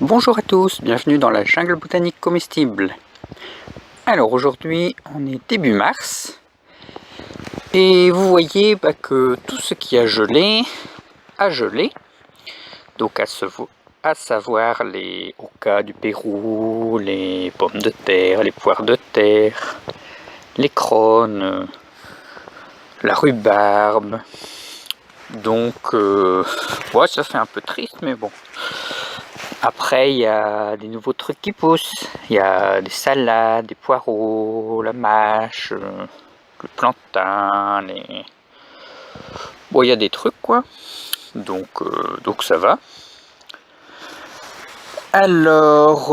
Bonjour à tous, bienvenue dans la jungle botanique comestible. Alors aujourd'hui on est début mars et vous voyez que tout ce qui a gelé, donc à savoir les okas du Pérou, les pommes de terre, les poires de terre, les crônes, la rhubarbe. Donc ouais, ça fait un peu triste mais bon. Après, il y a des nouveaux trucs qui poussent. Il y a des salades, des poireaux, la mâche, le plantain, Bon, il y a des trucs, quoi. Donc ça va. Alors,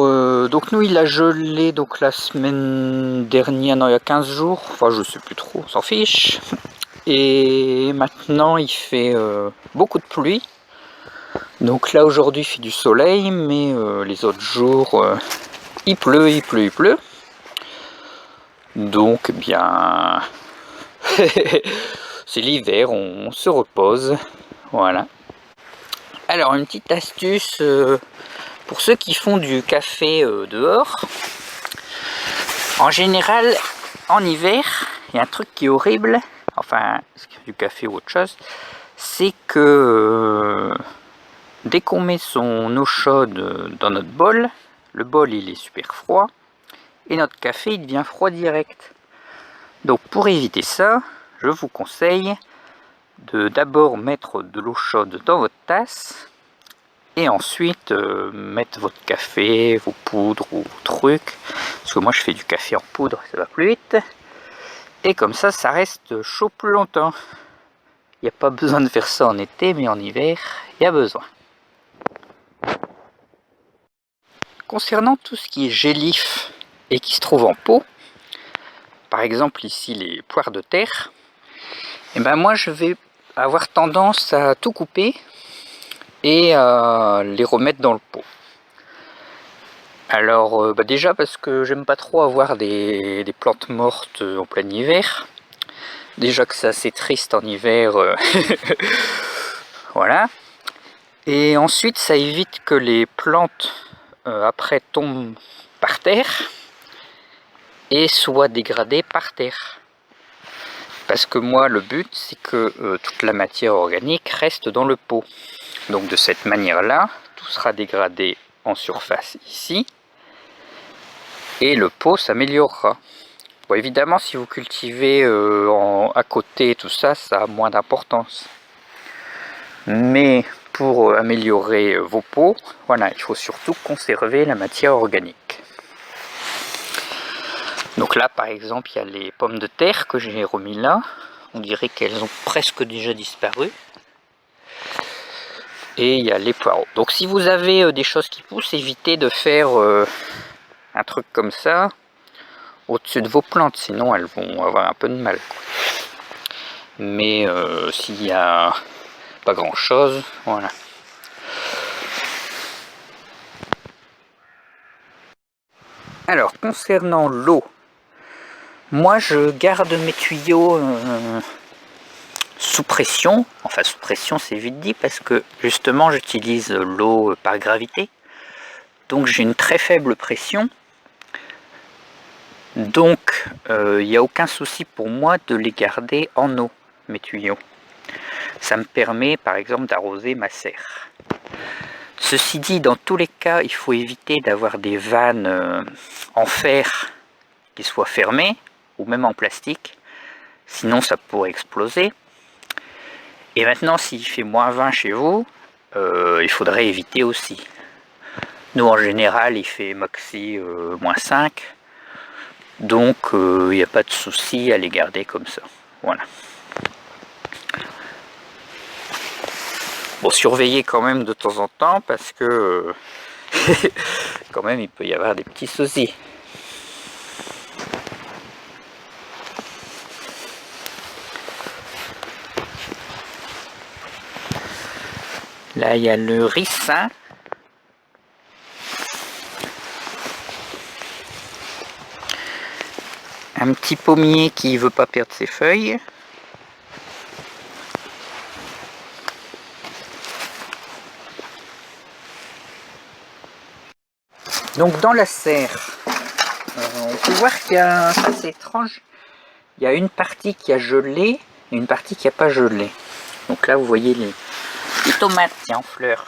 donc nous, il a gelé donc la semaine dernière, non, il y a 15 jours. Enfin, je sais plus trop, on s'en fiche. Et maintenant, il fait beaucoup de pluie. Donc là, aujourd'hui, il fait du soleil, mais les autres jours... il pleut. Donc, eh bien, c'est l'hiver, on se repose. Voilà. Alors, une petite astuce pour ceux qui font du café dehors. En général, en hiver, il y a un truc qui est horrible. Enfin, du café ou autre chose. C'est que dès qu'on met son eau chaude dans notre bol, le bol il est super froid. Et notre café il devient froid direct. Donc pour éviter ça, je vous conseille de d'abord mettre de l'eau chaude dans votre tasse et ensuite mettre votre café, vos poudres ou vos trucs, parce que moi je fais du café en poudre, ça va plus vite, et comme ça reste chaud plus longtemps. Il n'y a pas besoin de faire ça en été, mais en hiver il y a besoin. Concernant tout ce qui est gélif et qui se trouve en pot, par exemple ici les poires de terre, et ben moi je vais avoir tendance à tout couper et à les remettre dans le pot. Alors déjà parce que j'aime pas trop avoir des plantes mortes en plein hiver. Déjà que c'est assez triste en hiver. Voilà. Et ensuite ça évite que les plantes après tombent par terre et soient dégradées par terre. Parce que moi le but c'est que toute la matière organique reste dans le pot. Donc de cette manière là, tout sera dégradé en surface ici. Et le pot s'améliorera. Bon, évidemment si vous cultivez à côté tout ça, ça a moins d'importance. Mais pour améliorer vos pots, voilà, il faut surtout conserver la matière organique. Donc là par exemple il y a les pommes de terre que j'ai remis là. On dirait qu'elles ont presque déjà disparu. Et il y a les poireaux. Donc si vous avez des choses qui poussent, évitez de faire un truc comme ça au-dessus de vos plantes, sinon elles vont avoir un peu de mal. Mais s'il n'y a pas grand chose, voilà. Alors concernant l'eau, moi je garde mes tuyaux sous pression. Enfin sous pression c'est vite dit parce que justement j'utilise l'eau par gravité. Donc j'ai une très faible pression. Donc il n'y a aucun souci pour moi de les garder en eau, mes tuyaux. Ça me permet par exemple d'arroser ma serre. Ceci dit, dans tous les cas, il faut éviter d'avoir des vannes en fer qui soient fermées, ou même en plastique, sinon ça pourrait exploser. Et maintenant, s'il fait moins 20 chez vous, il faudrait éviter aussi. Nous, en général, il fait maxi moins 5, donc il n'y a pas de souci à les garder comme ça. Voilà. Bon, surveillez quand même de temps en temps, parce que quand même, il peut y avoir des petits soucis. Là, il y a le ricin. Un petit pommier qui ne veut pas perdre ses feuilles. Donc dans la serre, on peut voir qu'il y a, ça c'est étrange, il y a une partie qui a gelé et une partie qui n'a pas gelé. Donc là vous voyez les tomates en fleurs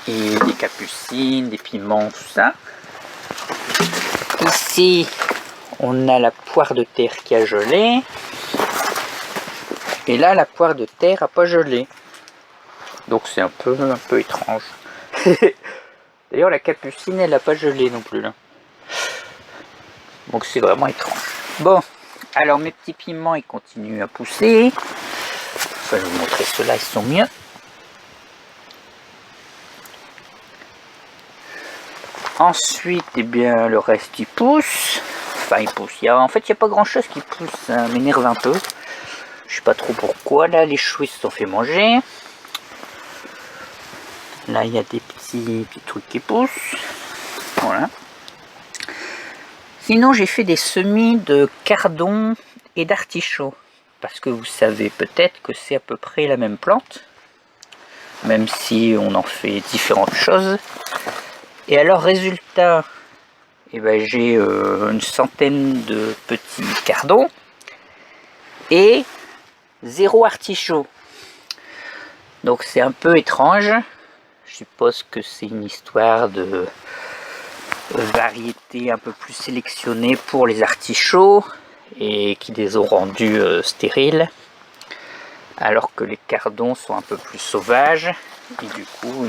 et des capucines, des piments, tout ça. Ici on a la poire de terre qui a gelé et là la poire de terre n'a pas gelé. Donc c'est un peu étrange. D'ailleurs la capucine elle n'a pas gelé non plus là. Donc c'est vraiment étrange. Bon, alors mes petits piments ils continuent à pousser. Enfin, je vais vous montrer ceux-là, ils sont mieux. Ensuite, eh bien, le reste il pousse. Enfin, il pousse. En fait, il n'y a pas grand-chose qui pousse. Ça m'énerve un peu. Je sais pas trop pourquoi. Là, les choux ils se sont fait manger. Là, il y a des petits trucs qui poussent. Voilà. Sinon, j'ai fait des semis de cardon et d'artichaut. Parce que vous savez peut-être que c'est à peu près la même plante. Même si on en fait différentes choses. Et alors, résultat, eh ben, j'ai une centaine de petits cardons. Et 0 artichaut. Donc c'est un peu étrange. Je suppose que c'est une histoire de variété un peu plus sélectionnée pour les artichauts et qui les ont rendus stériles, alors que les cardons sont un peu plus sauvages et du coup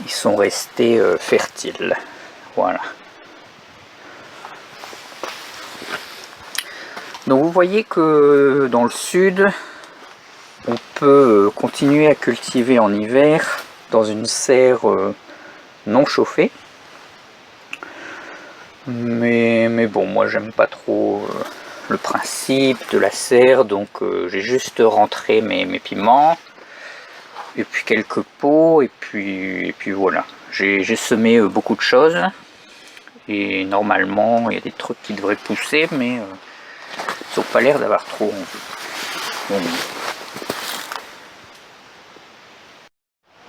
ils sont restés fertiles. Voilà. Donc vous voyez que dans le sud on peut continuer à cultiver en hiver dans une serre non chauffée. Mais bon, moi j'aime pas trop le principe de la serre, donc j'ai juste rentré mes piments, et puis quelques pots, et puis voilà. J'ai semé beaucoup de choses, et normalement il y a des trucs qui devraient pousser, mais ils n'ont pas l'air d'avoir trop envie.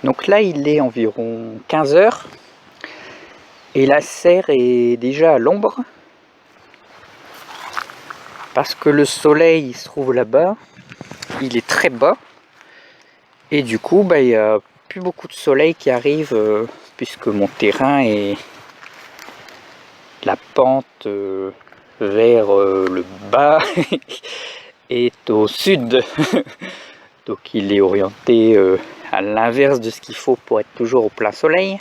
Donc là il est environ 15 h. Et la serre est déjà à l'ombre parce que le soleil il se trouve là-bas, il est très bas et du coup bah, il n'y a plus beaucoup de soleil qui arrive puisque mon terrain est la pente vers le bas est au sud. Donc il est orienté à l'inverse de ce qu'il faut pour être toujours au plein soleil.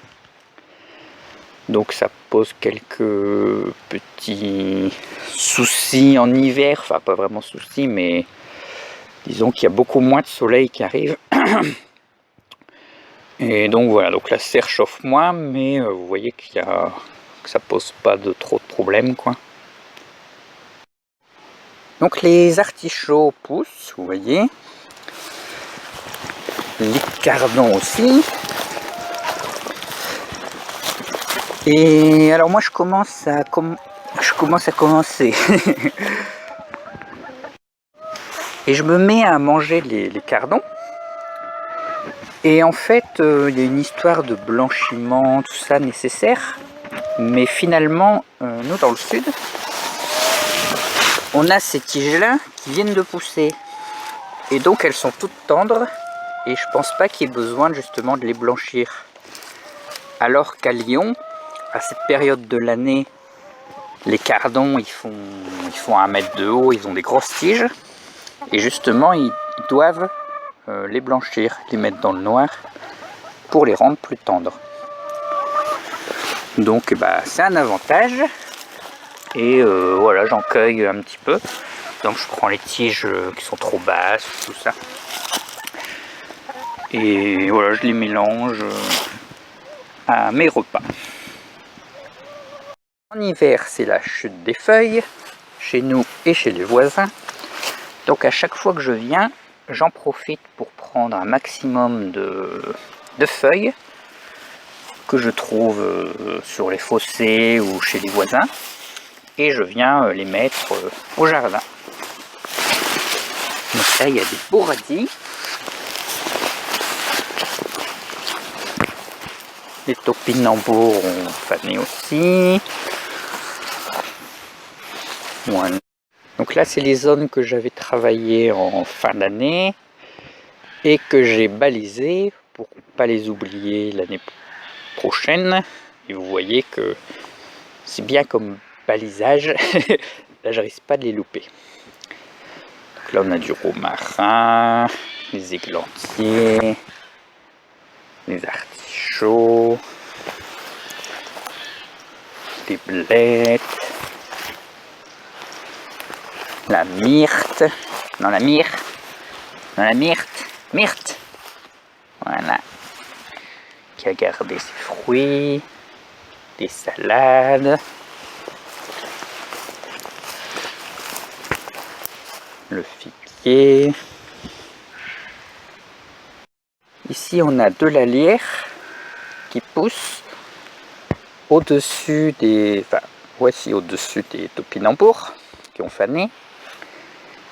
Donc ça pose quelques petits soucis en hiver, enfin pas vraiment soucis, mais disons qu'il y a beaucoup moins de soleil qui arrive. Et donc voilà, donc la serre chauffe moins, mais vous voyez que ça pose pas de trop de problèmes, quoi. Donc les artichauts poussent, vous voyez. Les cardons aussi. Et alors moi je commence à commencer. Et je me mets à manger les cardons. Et en fait, il y a une histoire de blanchiment, tout ça nécessaire. Mais finalement, nous dans le sud, on a ces tiges-là qui viennent de pousser. Et donc elles sont toutes tendres. Et je pense pas qu'il y ait besoin justement de les blanchir. Alors qu'à Lyon, à cette période de l'année, les cardons ils font 1 mètre de haut, ils ont des grosses tiges. Et justement, ils doivent les blanchir, les mettre dans le noir pour les rendre plus tendres. Donc bah, c'est un avantage. Et voilà, j'en cueille un petit peu. Donc je prends les tiges qui sont trop basses, tout ça. Et voilà, je les mélange à mes repas. En hiver, c'est la chute des feuilles, chez nous et chez les voisins. Donc à chaque fois que je viens, j'en profite pour prendre un maximum de feuilles que je trouve sur les fossés ou chez les voisins. Et je viens les mettre au jardin. Donc là, il y a des beaux radis. Les topinambours ont fané aussi. Voilà. Donc là, c'est les zones que j'avais travaillées en fin d'année et que j'ai balisées pour pas les oublier l'année prochaine. Et vous voyez que c'est bien comme balisage. Là, je risque pas de les louper. Donc là, on a du romarin, les églantiers, les artichauts, les blettes, la myrte, non la myrte, non la myrte, voilà, qui a gardé ses fruits, des salades, le figuier. Ici on a de la lierre qui pousse au-dessus des, enfin, voici au-dessus des topinambours qui ont fané.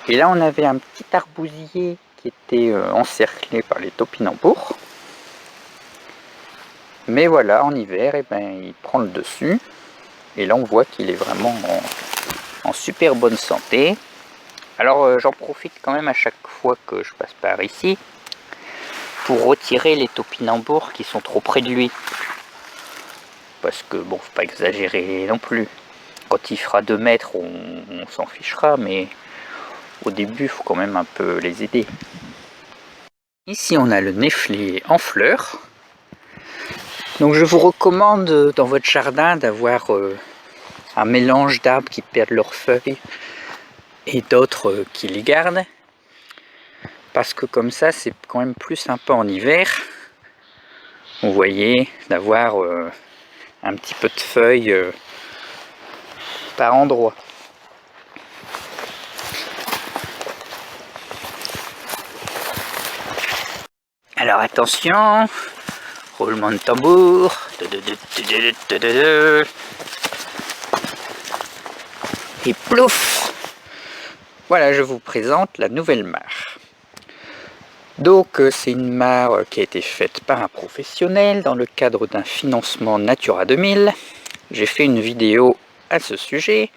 Et là on avait un petit arbousier qui était encerclé par les topinambours. Mais voilà, en hiver, il prend le dessus. Et là on voit qu'il est vraiment en super bonne santé. Alors j'en profite quand même à chaque fois que je passe par ici pour retirer les topinambours qui sont trop près de lui. Parce que bon, faut pas exagérer non plus. Quand il fera 2 mètres, on s'en fichera, mais au début, il faut quand même un peu les aider. Ici, on a le néflier en fleurs. Donc je vous recommande dans votre jardin d'avoir un mélange d'arbres qui perdent leurs feuilles et d'autres qui les gardent. Parce que comme ça, c'est quand même plus sympa en hiver. Vous voyez, d'avoir un petit peu de feuilles par endroit. Alors attention, roulement de tambour. Et plouf! Voilà, je vous présente la nouvelle mare. Donc c'est une mare qui a été faite par un professionnel dans le cadre d'un financement Natura 2000. J'ai fait une vidéo à ce sujet,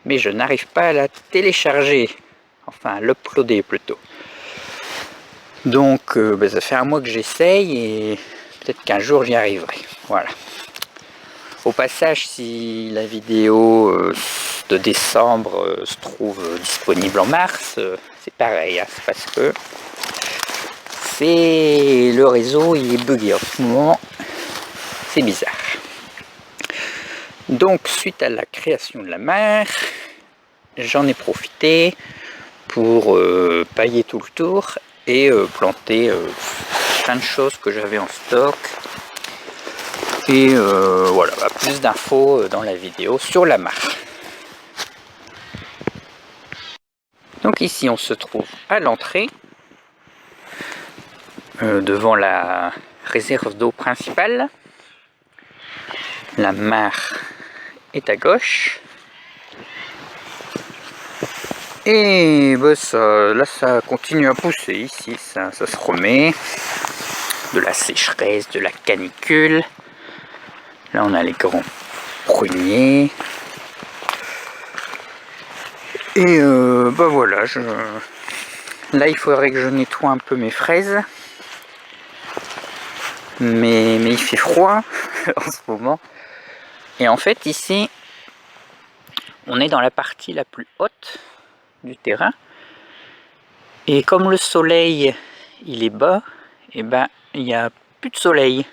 mais je n'arrive pas à la télécharger, enfin à l'uploader plutôt. Donc ça fait un mois que j'essaye et peut-être qu'un jour j'y arriverai. Voilà. Au passage, si la vidéo de décembre se trouve disponible en mars, c'est pareil, hein, c'est parce que le réseau il est bugué en ce moment, c'est bizarre. Donc suite à la création de la mare, j'en ai profité pour pailler tout le tour et planter plein de choses que j'avais en stock. Et voilà, plus d'infos dans la vidéo sur la mare. Donc ici on se trouve à l'entrée, devant la réserve d'eau principale. La mare est à gauche. Et bah, là ça continue à pousser ici, ça se remet. De la sécheresse, de la canicule. Là on a les grands pruniers. Et bah voilà, là il faudrait que je nettoie un peu mes fraises. Mais il fait froid en ce moment. Et en fait ici, on est dans la partie la plus haute du terrain. Et comme le soleil il est bas, et ben il n'y a plus de soleil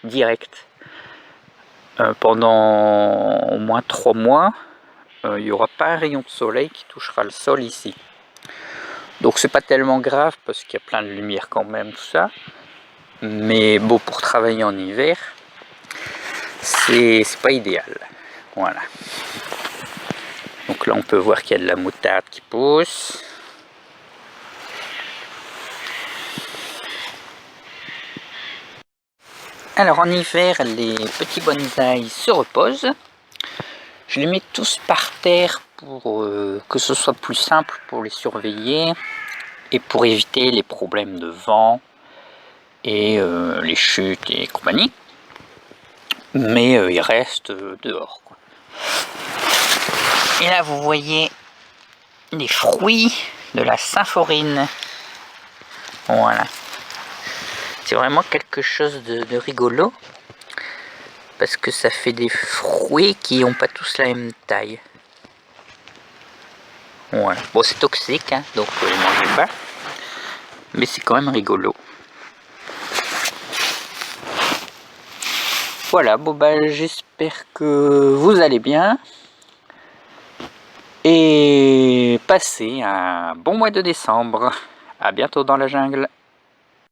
direct. Pendant au moins 3 mois, il n'y aura pas un rayon de soleil qui touchera le sol ici. Donc c'est pas tellement grave parce qu'il y a plein de lumière quand même, tout ça. Mais bon, pour travailler en hiver, c'est pas idéal. Voilà. Donc là on peut voir qu'il y a de la moutarde qui pousse. Alors en hiver, les petits bonsaïs se reposent. Je les mets tous par terre pour que ce soit plus simple pour les surveiller et pour éviter les problèmes de vent et les chutes et compagnie. mais ils restent dehors, quoi. Et là vous voyez les fruits de la symphorine. Voilà. C'est vraiment quelque chose de rigolo. Parce que ça fait des fruits qui n'ont pas tous la même taille. Voilà. Bon, c'est toxique, hein, donc ne les mangez pas. Mais c'est quand même rigolo. Voilà, bon bah j'espère que vous allez bien. Et passez un bon mois de décembre. À bientôt dans la jungle.